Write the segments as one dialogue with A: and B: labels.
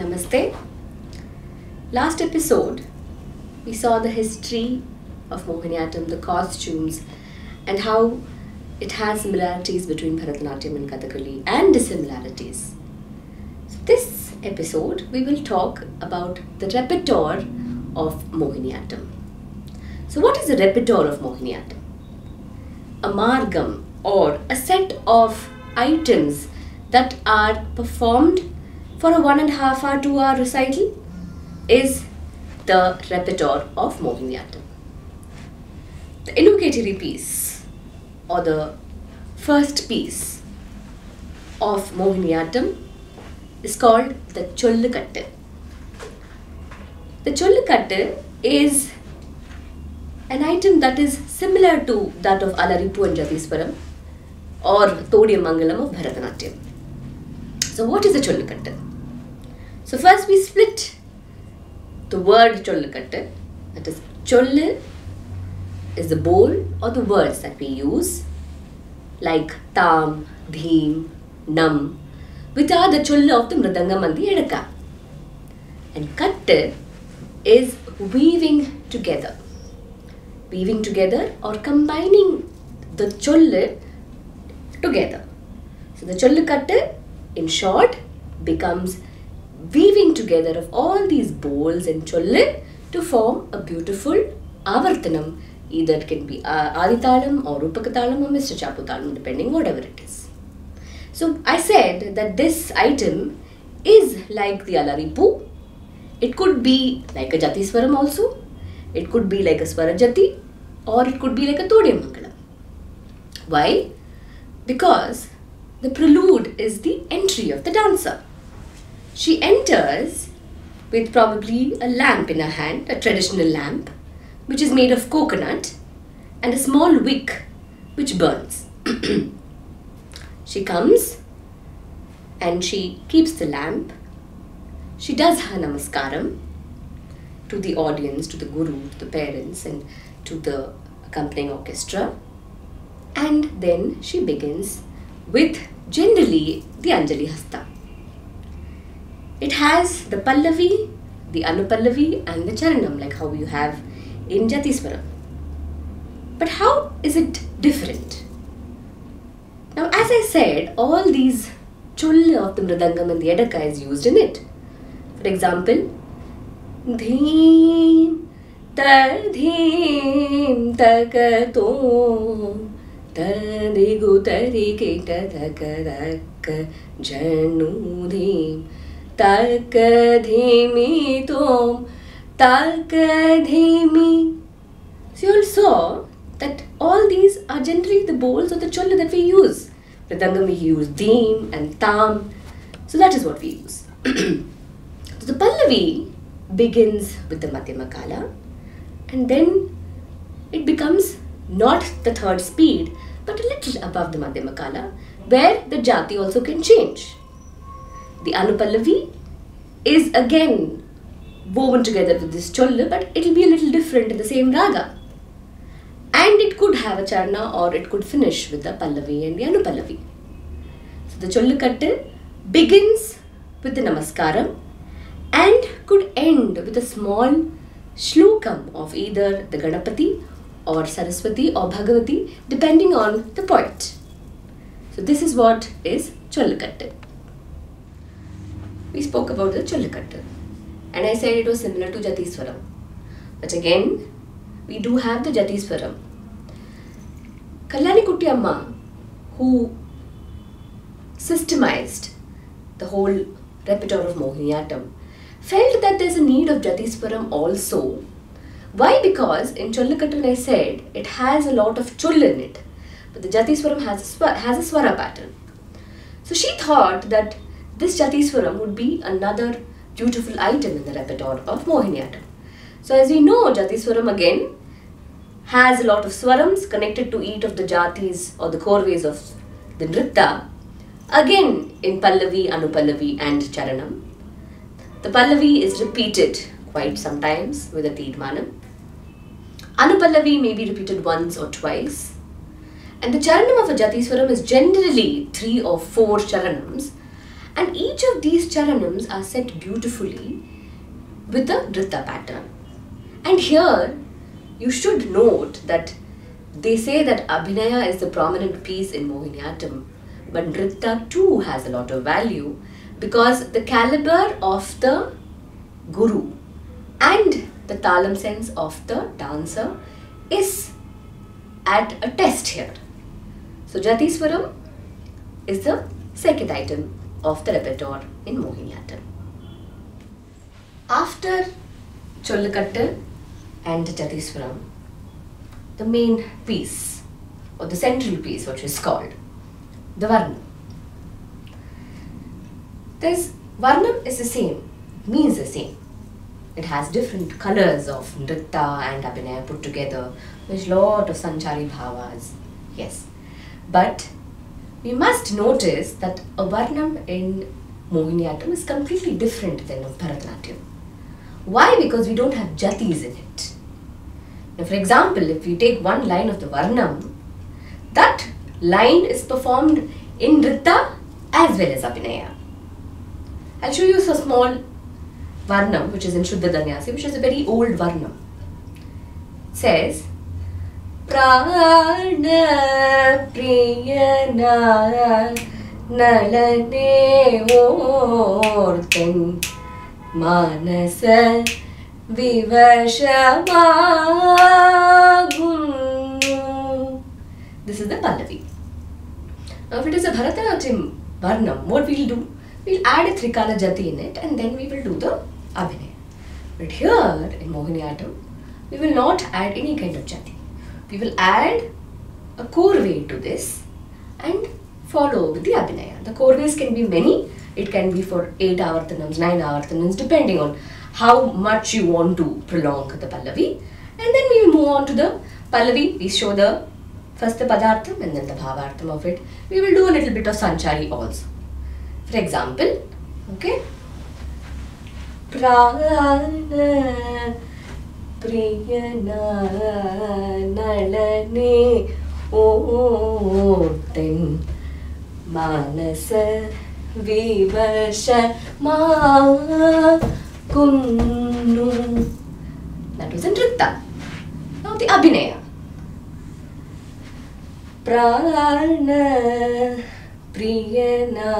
A: Namaste. Last episode, we saw the history of Mohiniattam, the costumes, and how it has similarities between Bharatanatyam and Kathakali and dissimilarities. So this episode, we will talk about the repertoire of Mohiniattam. So what is the repertoire of Mohiniattam? A margam or a set of items that are performed for a 1.5 hour, 2 hour recital is the repertoire of Mohiniattam. The invocatory piece or the first piece of Mohiniattam is called the Cholakattu. The Cholakattu is an item that is similar to that of Alaripu and Jathiswaram or Todiyamangalam of Bharatanatyam. So what is the Cholakattu? So first we split the word Cholakattu, that is Chollu is the bowl or the words that we use like Tam, Dheem, Nam, which are the Chollu of the Mridangam and the Edaka. And Kattu is weaving together or combining the Chollu together. So the Cholakattu in short becomes weaving together of all these bowls and Chollu to form a beautiful Avartanam. Either it can be Aditalam or Rupakatalam or Mr. Chaputalam, depending whatever it is. So I said that this item is like the Alaripu. It could be like a Jathiswaram also. It could be like a Swarajati or it could be like a Todiyamangalam. Why? Because the prelude is the entry of the dancer. She enters with probably a lamp in her hand, a traditional lamp, which is made of coconut and a small wick which burns. She comes and she keeps the lamp. She does her namaskaram to the audience, to the guru, to the parents and to the accompanying orchestra. And then she begins with generally the Anjali Hasta. It has the Pallavi, the Anupallavi and the Charanam like how you have in Jathiswaram. But how is it different? Now as I said, all these Chollu of the Mridangam and the Edaka is used in it. For example, Dheem, Tadheem, Takatom, Tadigu Tarikita Takadak, Janudheem, Takadhimi Tom, Takadhimi. So you all saw that all these are generally the bowls or the Chollu that we use. Mridangam we use Dheem and Tam. So that is what we use. So the Pallavi begins with the Madhyamakala and then it becomes not the third speed but a little above the Madhyamakala where the Jati also can change. The Anupallavi is again woven together with this Chollu but it will be a little different in the same raga. And it could have a Charna or it could finish with the Pallavi and the Anupallavi. So the Cholakattu begins with the Namaskaram and could end with a small shlokam of either the Ganapati or Saraswati or Bhagavati depending on the poet. So this is what is Cholakattu. We spoke about the Cholakattu and I said it was similar to Jathiswaram. But again, we do have the Jathiswaram. Kalyani Kutti Amma, who systemized the whole repertoire of Mohiniattam, felt that there's a need of Jathiswaram also. Why? Because in Cholakattu I said it has a lot of Chollu in it, but the Jathiswaram has a Swara pattern. So she thought that this Jathiswaram would be another beautiful item in the repertoire of Mohiniattam. So as we know, Jathiswaram again has a lot of swarams connected to each of the jatis or the korves of the nritta. Again in Pallavi, Anupallavi and Charanam. The Pallavi is repeated quite sometimes with a Teedmanam. Anupallavi may be repeated once or twice. And the Charanam of a Jathiswaram is generally 3 or 4 Charanams. And each of these charanams are set beautifully with a nritta pattern. And here you should note that they say that Abhinaya is the prominent piece in Mohiniyattam, but nritta too has a lot of value because the caliber of the guru and the talam sense of the dancer is at a test here. So Jathiswaram is the second item of the repertoire in Mohiniyattam. After Cholakattu and Jathiswaram, the main piece or the central piece, which is called the Varnam. Varnam is the same, means the same. It has different colors of nritta and abhinaya put together. There's a lot of sanchari bhavas, yes. But we must notice that a Varnam in Mohiniyattam is completely different than a Bharatanatyam. Why? Because we don't have jatis in it. Now, for example, if we take one line of the Varnam, that line is performed in nritta as well as abhinaya. I'll show you a small Varnam, which is in Shuddha Danyasi, which is a very old Varnam. It says, Prana Priyana Nalane Orten Manasa Vivashamagunu. This is the Pallavi. Now, if it is a Bharatanatyam Varnam, what we'll do? We'll add a Trikala Jati in it and then we will do the Abhinaya. But here in Mohiniyattam, we will not add any kind of Jati. We will add a korve to this and follow with the Abhinaya. The korves can be many. It can be for 8 avartanams, 9 avartanams, depending on how much you want to prolong the Pallavi. And then we will move on to the Pallavi. We show the first the Padartham and then the Bhavartham of it. We will do a little bit of Sanchari also. For example, okay, Prana Priyana Nalane Orten Manasa Vivasha Magunu. That was in nritta. Now the Abhinaya. Prana Priyana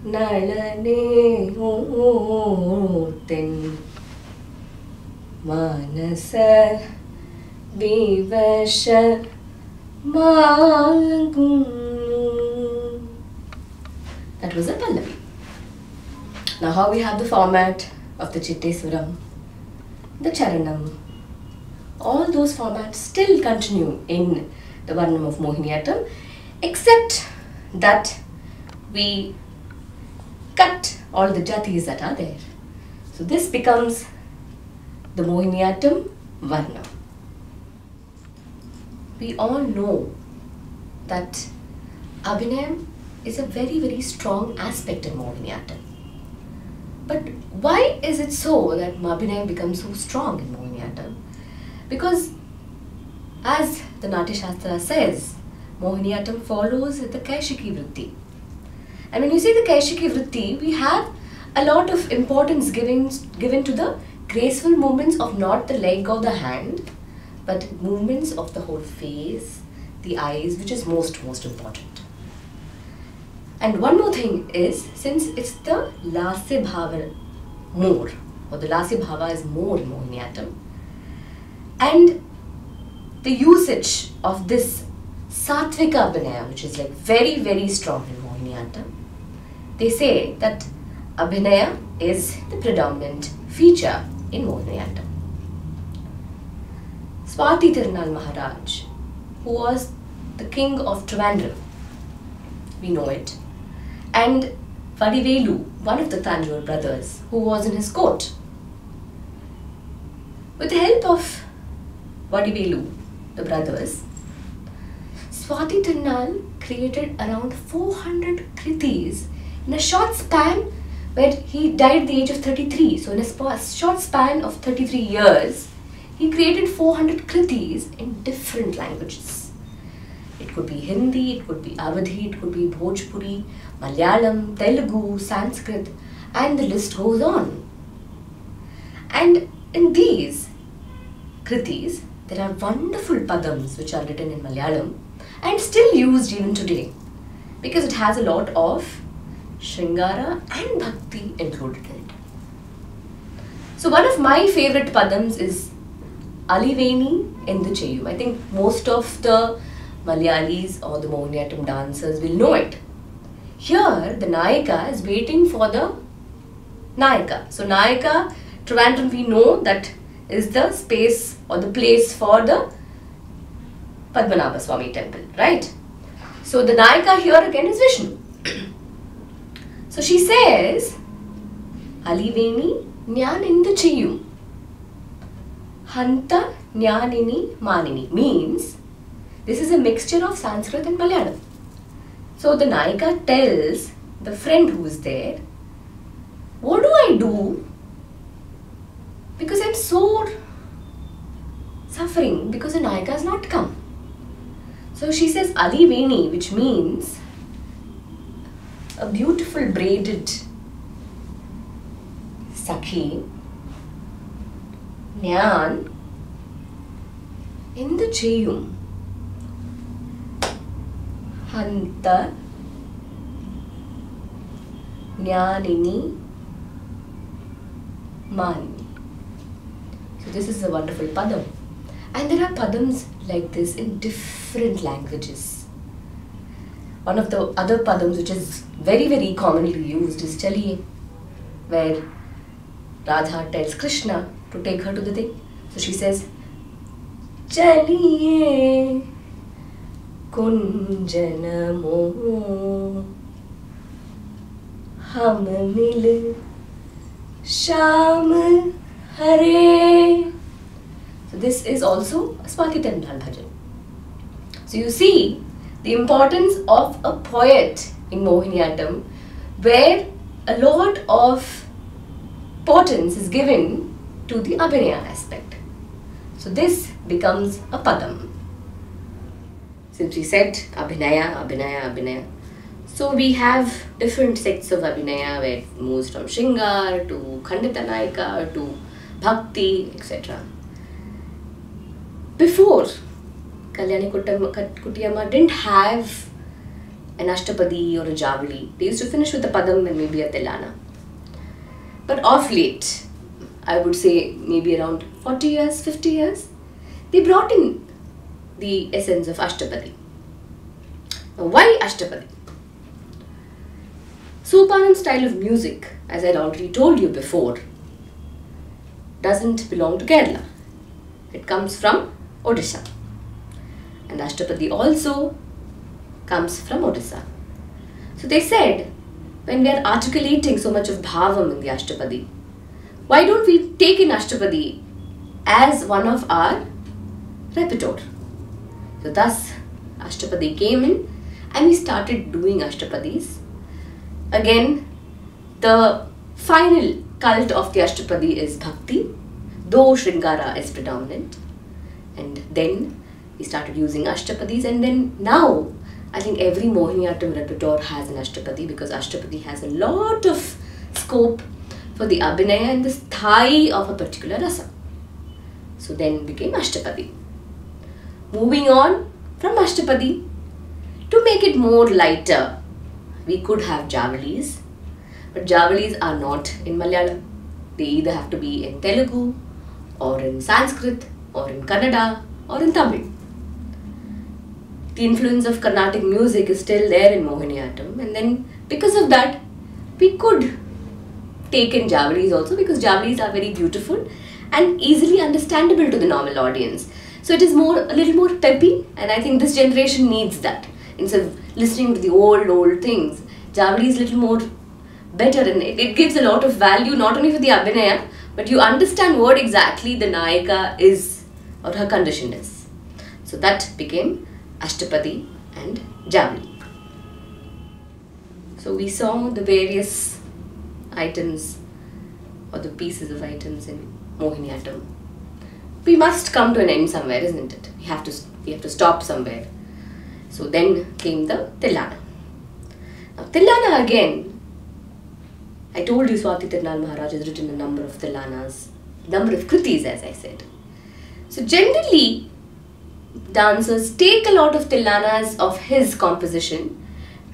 A: Nalane Orten Manasa Vivasha Magunu. That was a Pallavi. Now how we have the format of the Chitteswaram, the Charanam, all those formats still continue in the Varnam of Mohiniyattam, except that we cut all the jatis that are there. So this becomes the Mohiniyattam Varnam. We all know that Abhinayam is a very, very strong aspect in Mohiniyattam. But why is it so that Abhinayam becomes so strong in Mohiniyattam? Because as the Natya Shastra says, Mohiniyattam follows the Kaishiki Vritti. And when you say the Kaishiki Vritti, we have a lot of importance given to the graceful movements of not the leg or the hand, but movements of the whole face, the eyes, which is most important. And one more thing is, since it's the Lasya Bhava more, or the Lasya Bhava is more in Mohiniyattam, and the usage of this Satvika Abhinaya, which is like very, very strong in Mohiniyattam, they say that Abhinaya is the predominant feature in Mohiniyattam. Swati Tirunal Maharaj, who was the king of Trivandrum, we know it, and Vadivelu, one of the Tanjore brothers, who was in his court. With the help of Vadivelu, the brothers, Swati Tirunal created around 400 kritis in a short span where he died at the age of 33. So in a short span of 33 years, he created 400 kritis in different languages. It It could be Hindi, it could be Awadhi, it could be Bhojpuri, Malayalam, Telugu, Sanskrit, and the list goes on. And in these kritis, there are wonderful padams which are written in Malayalam and still used even today, because it has a lot of Shringara and Bhakti included in it. So one of my favorite padams is Aliveni in the Cheyum. I think most of the Malayalis or the Mohiniattam dancers will know it. Here, the Nayika is waiting for the Nayaka. So Nayaka, Trivandrum, we know that is the space or the place for the Padmanabha Swami temple, right? So the Nayaka here again is Vishnu. So she says, Aliveni Nyan in the Cheyum. Hanta Nyanini Manini means this is a mixture of Sanskrit and Malayalam. So the Nayika tells the friend who is there, what do I do? Because I'm so suffering because the Nayika has not come. So she says Aliveni, which means a beautiful braided Sakhi, Nyan in the Cheyum. Hanta Nyanini Manini. So this is a wonderful padam. And there are padams like this in different languages. One of the other padams which is very, very commonly used is Chaliye, where Radha tells Krishna to take her to the thing. So she says, Chaliye Kunjana Moh Hum Mil Sham Hare. So this is also a Saahityam bhajan. So you see the importance of a poet in Mohiniattam, where a lot of importance is given to the Abhinaya aspect. So this becomes a padam. Since we said Abhinaya, Abhinaya, Abhinaya, so we have different sects of Abhinaya where it moves from Shringar to Khandita Nayika to Bhakti, etc. Before, Kalyani Kuttiyamma didn't have an Ashtapadi or a Javali. They used to finish with a Padam and maybe a Thillana. But of late, I would say maybe around 40 years, 50 years, they brought in the essence of Ashtapadi. Now, why Ashtapadi? Sopanam style of music, as I had already told you before, doesn't belong to Kerala. It comes from Odisha. And Ashtapadi also comes from Odisha. So they said, when we are articulating so much of bhavam in the Ashtapadi, why don't we take in Ashtapadi as one of our repertoire? So thus Ashtapadi came in and we started doing Ashtapadis. Again, the final cult of the Ashtapadi is Bhakti, though Shringara is predominant. And then we started using Ashtapadis, and then now I think every Mohiniattam repertoire has an Ashtapadi, because Ashtapadi has a lot of scope for the Abhinaya and the sthai of a particular rasa. So then became Ashtapadi. Moving on from Ashtapadi, to make it more lighter, we could have Javalis, but Javalis are not in Malayalam. They either have to be in Telugu, or in Sanskrit, or in Kannada, or in Tamil. The influence of Carnatic music is still there in Mohiniattam, and then because of that, we could take in Javalis also, because Javalis are very beautiful and easily understandable to the normal audience. So it is a little more peppy, and I think this generation needs that. Instead of listening to the old things, Javali is a little more better, and it gives a lot of value not only for the Abhinaya, but you understand what exactly the Nayika is or her condition is. So that became Ashtapadi and Javali. So we saw the various items or the pieces of items in Mohiniattam. We must come to an end somewhere, isn't it? We have to stop somewhere. So then came the Thillana. Now Thillana again, I told you Swati Tirunal Maharaj has written a number of Thillanas, number of kritis as I said. So generally, dancers take a lot of Thillanas of his composition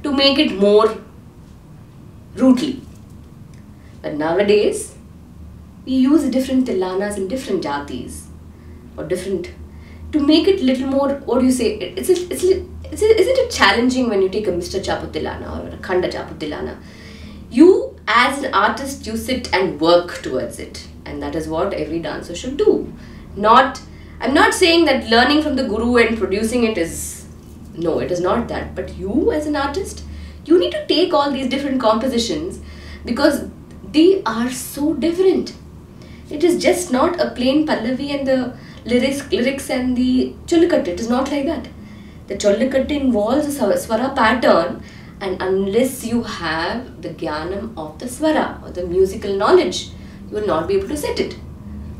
A: to make it more rudely. But nowadays, we use different Thillanas in different jatis or different to make it little more, what do you say, is it challenging when you take a Mr. Chapu Thillana or a Khanda Chapu Thillana? You as an artist, you sit and work towards it, and that is what every dancer should do. I'm not saying that learning from the guru and producing it is, no, it is not that, but you as an artist, you need to take all these different compositions because they are so different. It is just not a plain Pallavi and the lyrics and the Cholakattu. It is not like that. The Cholakattu involves a Swara pattern, and unless you have the Jnanam of the Swara or the musical knowledge, you will not be able to set it.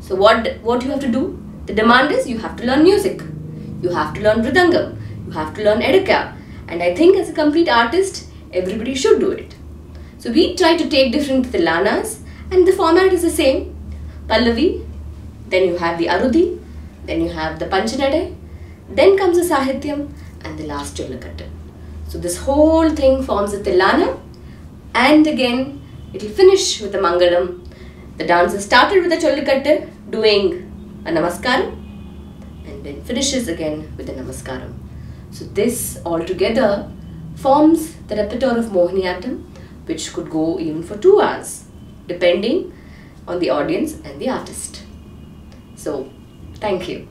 A: So what you have to do? The demand is you have to learn music. You have to learn Mridangam. You have to learn Edaka. And I think as a complete artist, everybody should do it. So we try to take different Thillanas, and the format is the same. Pallavi, then you have the Arudhi, then you have the Panchanade, then comes the Saahityam, and the last Cholakattu. So this whole thing forms a Thillana, and again it will finish with the Mangalam. The dancer started with the Cholakattu doing a Namaskaram, and then finishes again with a Namaskaram. So this altogether forms the repertoire of Mohiniattam, which could go even for 2 hours, depending on the audience and the artist. So, thank you.